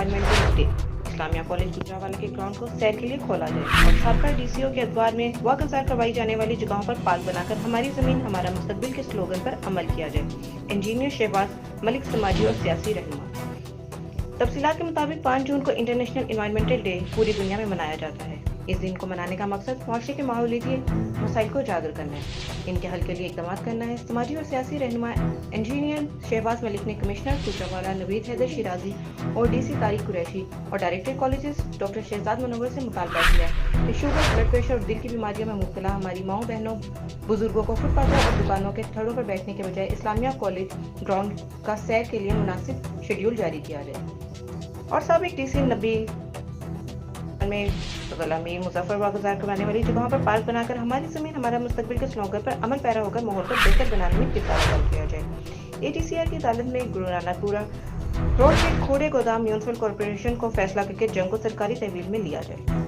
Environmental day اسلامیہ college Gujranwala کے ground کو سیر کے لیے کھولا جائے اور سابقہ ڈی سی او کے ادوار میں واقع گزار کروائی جانے والی جگہوں پر پارک بنا کر ہماری زمین ہمارا مستقبل کے سلوگن پر عمل کیا جائے. انجینئر شہباز ملک سماجی اور سیاسی رہنما. تفصیلات کے مطابق 5 جون کو انٹرنیشنل انوائرمنٹل ڈے پوری دنیا میں منایا جاتا ہے. اس دن کو منانے کا مقصد معاشرے کے ماحولیاتی مسائل کو اجاگر کرنا ہے، ان کے حل کے لیے اقدامات کرنا ہے. سماجی اور سیاسی رہنما انجینئر شہباز ملک نے کمشنر گجرانوالہ نوید حیدر شیرازی اور ڈی سی طارق قریشی اور ڈائریکٹر کالجز ڈاکٹر شہزاد منور سے مطالبہ کیا کہ شوگر، بلڈ پریشر اور دل کی بیماریوں میں مبتلا ہماری ماؤں بہنوں بزرگوں کو فٹ پاتھوں اور دکانوں کے تھڑوں پر بیٹھنے کے بجائے اسلامیہ کالج گراؤنڈ کا سیر کے لیے مناسب شیڈول جاری کیا جائے. اور سابق ڈی سی نبی میں غلامی مظفر واگزار کروانے والی جگہوں پر پارک بنا کر ہماری زمین ہمارا مستقبل کے سلوگن پر عمل پیرا ہو کر ماحول کو بہتر بنانے میں کردار ادا کیا جائے. اے ٹی سی آر کی عدالت میں گرو نانک پورہ روڈ کے کھوڑے گودام میونسپل کارپوریشن کو فیصلہ کر کے جنگ کو سرکاری تحویل میں لیا جائے.